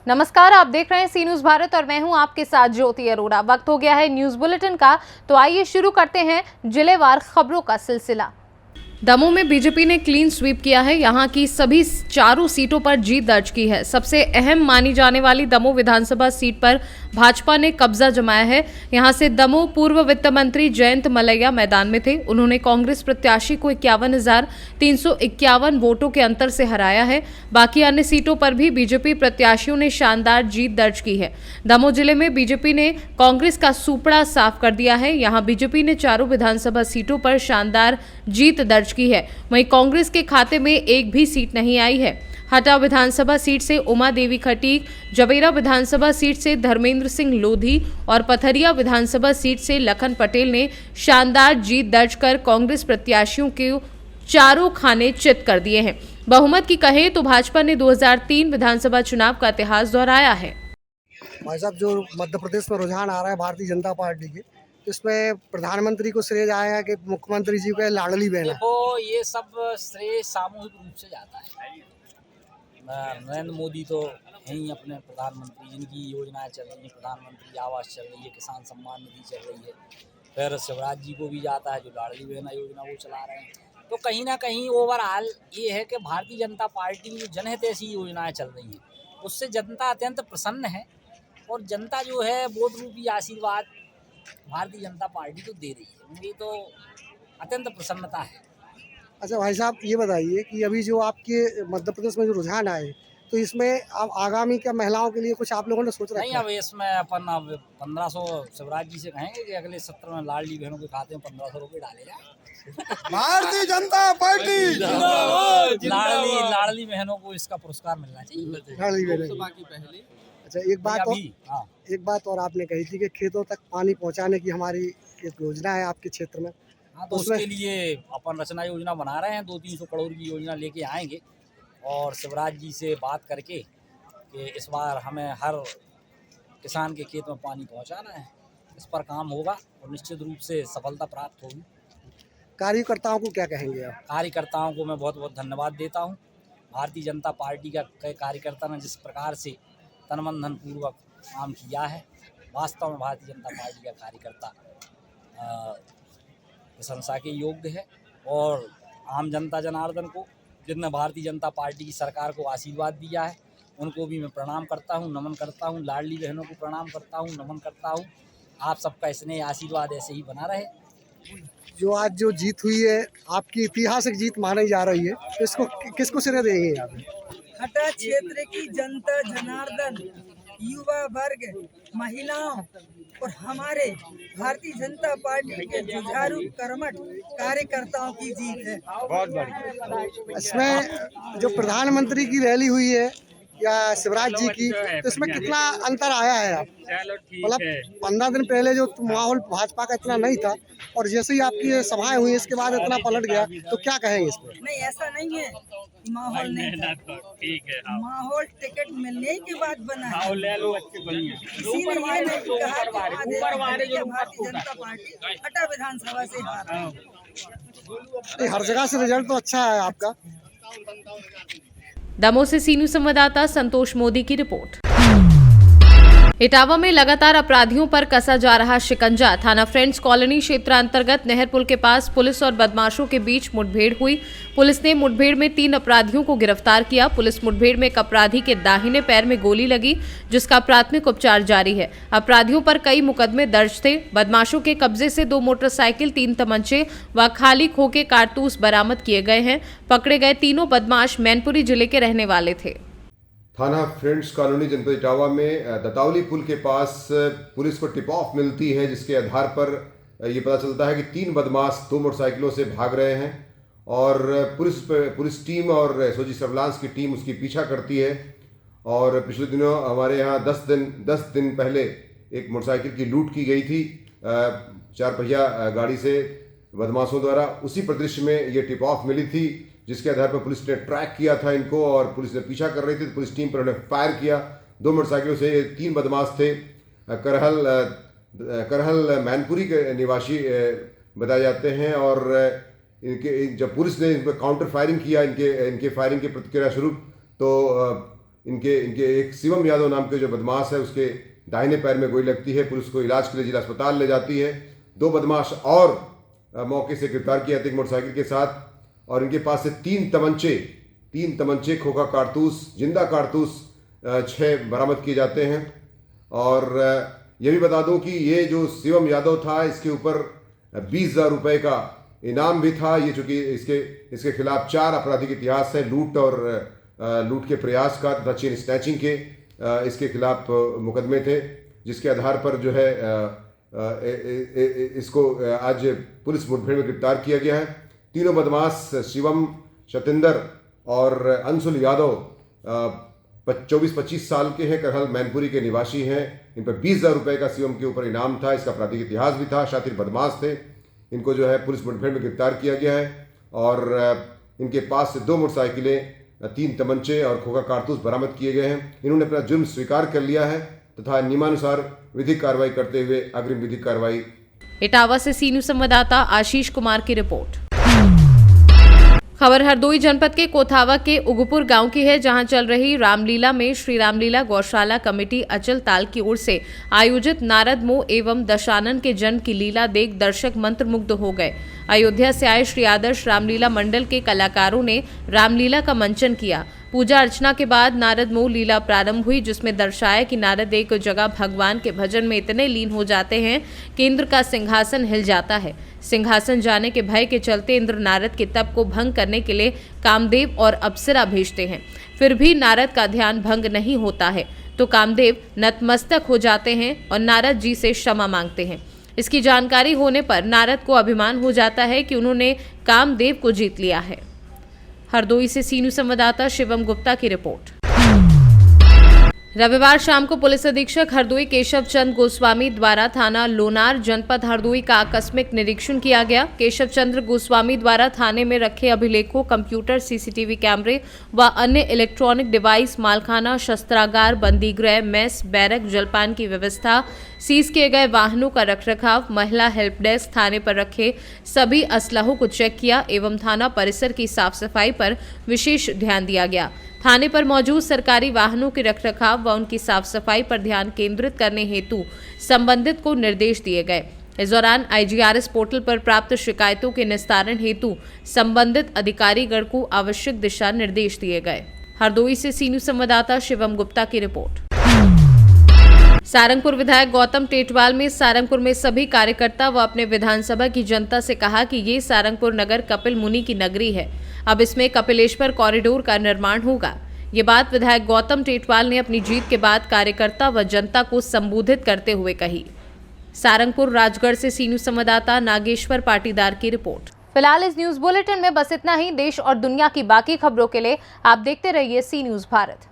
नमस्कार, आप देख रहे हैं सी न्यूज भारत और मैं हूं आपके साथ ज्योति अरोड़ा। वक्त हो गया है न्यूज बुलेटिन का, तो आइए शुरू करते हैं जिलेवार खबरों का सिलसिला। दमोह में बीजेपी ने क्लीन स्वीप किया है। यहां की सभी चारों सीटों पर जीत दर्ज की है। सबसे अहम मानी जाने वाली दमोह विधानसभा सीट पर भाजपा ने कब्जा जमाया है। यहां से दमोह पूर्व वित्त मंत्री जयंत मलैया मैदान में थे। उन्होंने कांग्रेस प्रत्याशी को 51,351 वोटों के अंतर से हराया है। बाकी अन्य सीटों पर भी बीजेपी प्रत्याशियों ने शानदार जीत दर्ज की है। दमोह जिले में बीजेपी ने कांग्रेस का सूपड़ा साफ कर दिया है। यहां बीजेपी ने चारों विधानसभा सीटों पर शानदार जीत दर्ज की है। वहीं कांग्रेस के खाते में एक भी सीट नहीं आई है। हटा विधानसभा सीट से उमा देवी खटीक, जबेरा विधानसभा सीट से धर्मेंद्र सिंह लोधी और पथरिया विधानसभा सीट से लखन पटेल ने शानदार जीत दर्ज कर कांग्रेस प्रत्याशियों के चारों खाने चित कर दिए हैं। बहुमत की कहें तो भाजपा ने 2003 विधानसभा चुनाव का इतिहास दोहराया है। भाई साहब, जो मध्य प्रदेश में रुझान आ रहा है भारतीय जनता पार्टी के, इसमें प्रधानमंत्री को श्रेय जाएगा कि मुख्यमंत्री जी का लाडली बहन है? देखो, ये सब श्रेय सामूहिक रूप से जाता है। नरेंद्र मोदी तो हैं ही अपने प्रधानमंत्री, जिनकी योजनाएं चल रही हैं, प्रधानमंत्री आवास चल रही है, किसान सम्मान निधि चल रही है। फिर शिवराज जी को भी जाता है, जो लाडली बहन योजना वो चला रहे हैं। तो कहीं ना कहीं ओवरऑल ये है कि भारतीय जनता पार्टी की जो जनहित ऐसी योजनाएं चल रही हैं, उससे जनता अत्यंत प्रसन्न है। और जनता जो है वोट रूपी आशीर्वाद भारतीय जनता पार्टी को दे रही है। मुझे तो अत्यंत प्रसन्नता है। अच्छा भाई साहब, ये बताइए कि अभी जो आपके मध्य प्रदेश में जो रुझान आए, तो इसमें अब आगामी क्या महिलाओं के लिए कुछ आप लोगों ने सोच रखा नहीं, है? अब इसमें अपन अब 1500 शिवराज जी से कहेंगे कि अगले सत्र में लाडली बहनों के खाते में 1500 रुपये डाले जाए। भारतीय जनता पार्टी लाडली बहनों को इसका पुरस्कार मिलना चाहिए। लाडली बहन। अच्छा, एक बात और आपने कही थी कि खेतों तक पानी पहुंचाने की हमारी एक योजना है आपके क्षेत्र में। हाँ, तो उसके लिए अपन रचना योजना बना रहे हैं। 200-300 करोड़ की योजना लेके आएंगे और शिवराज जी से बात करके कि इस बार हमें हर किसान के खेत में पानी पहुंचाना है। इस पर काम होगा और निश्चित रूप से सफलता प्राप्त होगी। कार्यकर्ताओं को क्या कहेंगे आप? कार्यकर्ताओं को मैं बहुत बहुत धन्यवाद देता हूं। भारतीय जनता पार्टी का कार्यकर्ता ने जिस प्रकार से तन मन धन पूर्वक काम किया है, वास्तव में भारतीय जनता पार्टी का कार्यकर्ता प्रशंसा के योग्य है। और आम जनता जनार्दन को, जिनने भारतीय जनता पार्टी की सरकार को आशीर्वाद दिया है, उनको भी मैं प्रणाम करता हूं, नमन करता हूं। लाडली बहनों को प्रणाम करता हूं, नमन करता हूं। आप सबका स्नेह आशीर्वाद ऐसे ही बना रहे। जो आज जो जीत हुई है, आपकी ऐतिहासिक जीत मानी जा रही है, तो इसको किसको श्रेय देंगे आप? हटा क्षेत्र की जनता जनार्दन, युवा वर्ग, महिलाओं और हमारे भारतीय जनता पार्टी के जुझारू कर्मठ कार्यकर्ताओं की जीत है। बहुत बड़ी। इसमें जो प्रधानमंत्री की रैली हुई है या शिवराज जी की, तो इसमें कितना अंतर आया है? आप मतलब 15 दिन पहले जो माहौल भाजपा का इतना नहीं था और जैसे ही आपकी ये सभाएं हुई इसके बाद इतना पलट गया, तो क्या कहेंगे इस पर? नहीं, ऐसा नहीं है, माहौल नहीं था। माहौल टिकट मिलने के बाद बना है। किसी ने ये नहीं कहा कि भारतीय जनता पार्टी हटा विधानसभा से हार। हर जगह से रिजल्ट तो अच्छा है आपका। दमोह से सी न्यूज संवाददाता संतोष मोदी की रिपोर्ट। इटावा में लगातार अपराधियों पर कसा जा रहा शिकंजा। थाना फ्रेंड्स कॉलोनी क्षेत्र अंतर्गत नहर पुल के पास पुलिस और बदमाशों के बीच मुठभेड़ हुई। पुलिस ने मुठभेड़ में 3 अपराधियों को गिरफ्तार किया। पुलिस मुठभेड़ में एक अपराधी के दाहिने पैर में गोली लगी, जिसका प्राथमिक उपचार जारी है। अपराधियों पर कई मुकदमे दर्ज थे। बदमाशों के कब्जे से 2 मोटरसाइकिल, 3 तमंचे व खाली खोखे कारतूस बरामद किए गए हैं। पकड़े गए तीनों बदमाश मैनपुरी जिले के रहने वाले थे। थाना फ्रेंड्स कॉलोनी जनपद इटावा में दतावली पुल के पास पुलिस को टिप ऑफ मिलती है, जिसके आधार पर ये पता चलता है कि 3 बदमाश 2 मोटरसाइकिलों से भाग रहे हैं और पुलिस टीम और एसओजी सर्विलांस की टीम उसकी पीछा करती है। और पिछले दिनों हमारे यहाँ 10 दिन पहले एक मोटरसाइकिल की लूट की गई थी 4 पहिया गाड़ी से बदमाशों द्वारा। उसी परिदृश्य में ये टिप ऑफ मिली थी, जिसके आधार पर पुलिस ने ट्रैक किया था इनको और पुलिस ने पीछा कर रही थी। तो पुलिस टीम पर उन्होंने फायर किया 2 मोटरसाइकिलों से। 3 बदमाश थे, करहल मैनपुरी के निवासी बताए जाते हैं। और इनके जब पुलिस ने इन पर काउंटर फायरिंग किया, इनके फायरिंग के प्रतिक्रिया स्वरूप, तो इनके इनके एक शिवम यादव नाम के जो बदमाश है उसके दाहिने पैर में गोली लगती है। पुलिस को इलाज के लिए जिला अस्पताल ले जाती है। 2 बदमाश और मौके से गिरफ्तार किया एक मोटरसाइकिल के साथ, और इनके पास से 3 तमंचे, खोखा कारतूस, जिंदा कारतूस 6 बरामद किए जाते हैं। और ये भी बता दूं कि ये जो शिवम यादव था इसके ऊपर 20,000 रुपये का इनाम भी था। ये चूँकि इसके खिलाफ 4 आपराधिक इतिहास है, लूट के प्रयास का तथा चेन स्नैचिंग के इसके खिलाफ मुकदमे थे, जिसके आधार पर जो है इसको आज पुलिस मुठभेड़ में गिरफ्तार किया गया है। तीनों बदमाश शिवम, सतेंद्र और अंशुल यादव 24-25 साल के हैं, करहल मैनपुरी के निवासी हैं। इन पर 20,000 रुपये का शिवम के ऊपर इनाम था। इसका आपराधिक इतिहास भी था, शातिर बदमाश थे। इनको जो है पुलिस मुठभेड़ में गिरफ्तार किया गया है और इनके पास से 2 मोटरसाइकिलें, 3 तमंचे और खोखा कारतूस बरामद किए गए हैं। इन्होंने अपना जुर्म स्वीकार कर लिया है तथा नियमानुसार विधिक कार्रवाई करते हुए अग्रिम विधिक कार्रवाई। इटावा से सी न्यूज संवाददाता आशीष कुमार की रिपोर्ट। खबर हरदोई जनपद के कोथावा के उगपुर गांव की है, जहां चल रही रामलीला में श्री रामलीला गौशाला कमेटी अचल ताल की ओर से आयोजित नारद मोह एवं दशानन के जन्म की लीला देख दर्शक मंत्रमुग्ध हो गए। अयोध्या से आए श्री आदर्श रामलीला मंडल के कलाकारों ने रामलीला का मंचन किया। पूजा अर्चना के बाद नारद मोह लीला प्रारंभ हुई, जिसमें दर्शाया कि नारद एक जगह भगवान के भजन में इतने लीन हो जाते हैं कि इंद्र का सिंहासन हिल जाता है। सिंहासन जाने के भय के चलते इंद्र नारद के तप को भंग करने के लिए कामदेव और अप्सरा भेजते हैं। फिर भी नारद का ध्यान भंग नहीं होता है तो कामदेव नतमस्तक हो जाते हैं और नारद जी से क्षमा मांगते हैं। इसकी जानकारी होने पर नारद को अभिमान हो जाता है कि उन्होंने कामदेव को जीत लिया है। हरदोई से सी न्यूज संवाददाता शिवम गुप्ता की रिपोर्ट। रविवार शाम को पुलिस अधीक्षक हरदोई केशव चंद्र गोस्वामी द्वारा थाना लोनार जनपद हरदोई का आकस्मिक निरीक्षण किया गया। केशव चंद्र गोस्वामी द्वारा थाने में रखे अभिलेखों, कंप्यूटर, सीसीटीवी कैमरे व अन्य इलेक्ट्रॉनिक डिवाइस, मालखाना, शस्त्रागार, बंदीगृह, मेस, बैरक, जलपान की व्यवस्था, सीज किए गए वाहनों का रखरखाव, महिला हेल्प डेस्क, थाने पर रखे सभी असलहों को चेक किया एवं थाना परिसर की साफ सफाई पर विशेष ध्यान दिया गया। थाने पर मौजूद सरकारी वाहनों के रखरखाव व उनकी साफ सफाई पर ध्यान केंद्रित करने हेतु संबंधित को निर्देश दिए गए। इस दौरान IGRS पोर्टल पर प्राप्त शिकायतों के निस्तारण हेतु संबंधित अधिकारीगण को आवश्यक दिशा निर्देश दिए गए। हरदोई से सी न्यूज संवाददाता शिवम गुप्ता की रिपोर्ट। सारंगपुर विधायक गौतम टेटवाल में सारंगपुर में सभी कार्यकर्ता व अपने विधानसभा की जनता से कहा कि ये सारंगपुर नगर कपिल मुनि की नगरी है। अब इसमें कपिलेश्वर कॉरिडोर का निर्माण होगा। ये बात विधायक गौतम टेटवाल ने अपनी जीत के बाद कार्यकर्ता व जनता को संबोधित करते हुए कही। सारंगपुर राजगढ़ से सी न्यूज संवाददाता नागेश्वर पाटीदार की रिपोर्ट। फिलहाल इस न्यूज बुलेटिन में बस इतना ही। देश और दुनिया की बाकी खबरों के लिए आप देखते रहिए सी न्यूज भारत।